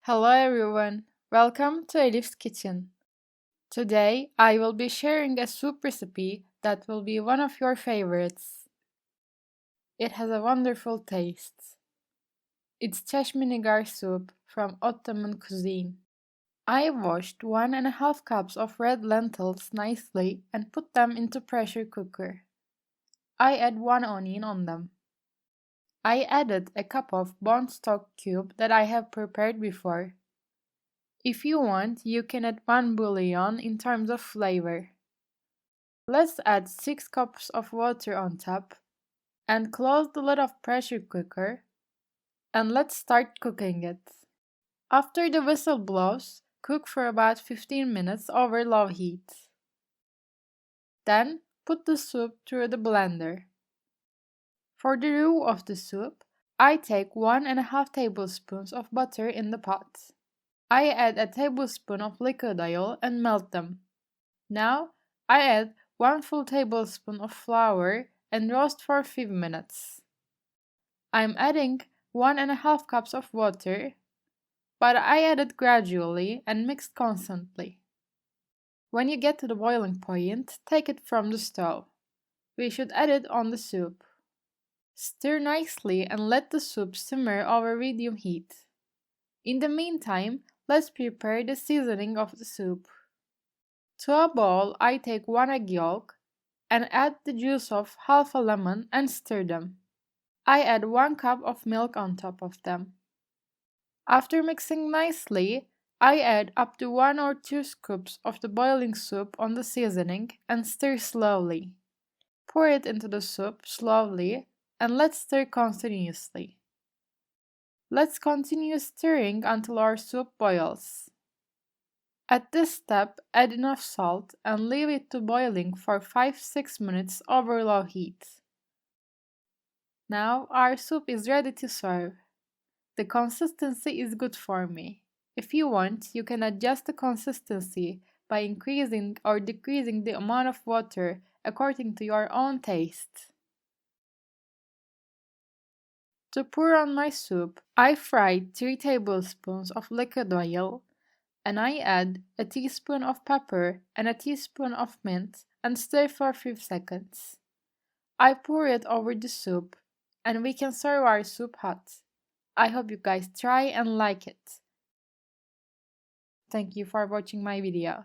Hello everyone, welcome to Elif's kitchen. Today I will be sharing a soup recipe that will be one of your favorites. It has a wonderful taste. It's Cesminigar soup from Ottoman Cuisine. I washed 1.5 cups of red lentils nicely and put them into pressure cooker. I add 1 onion on them. I added a cup of bone stock cube that I have prepared before. If you want, you can add 1 bouillon in terms of flavor. Let's add 6 cups of water on top and close the lid of pressure cooker and let's start cooking it. After the whistle blows, cook for about 15 minutes over low heat. Then put the soup through the blender. For the roux of the soup, I take 1.5 tablespoons of butter in the pot. I add a tablespoon of liquid oil and melt them. Now I add 1 full tablespoon of flour and roast for 5 minutes. I'm adding 1.5 cups of water, but I add it gradually and mix constantly. When you get to the boiling point, take it from the stove. We should add it on the soup. Stir nicely and let the soup simmer over medium heat. In the meantime, let's prepare the seasoning of the soup. To a bowl, I take 1 egg yolk and add the juice of half a lemon and stir them. I add 1 cup of milk on top of them. After mixing nicely, I add up to 1 or 2 scoops of the boiling soup on the seasoning and stir slowly. Pour it into the soup slowly and let's stir continuously. Let's continue stirring until our soup boils. At this step, add enough salt and leave it to boiling for 5-6 minutes over low heat. Now our soup is ready to serve. The consistency is good for me. If you want, you can adjust the consistency by increasing or decreasing the amount of water according to your own taste. To pour on my soup, I fried 3 tablespoons of liquid oil and I add a teaspoon of pepper and a teaspoon of mint and stir for 5 seconds. I pour it over the soup and we can serve our soup hot. I hope you guys try and like it. Thank you for watching my video.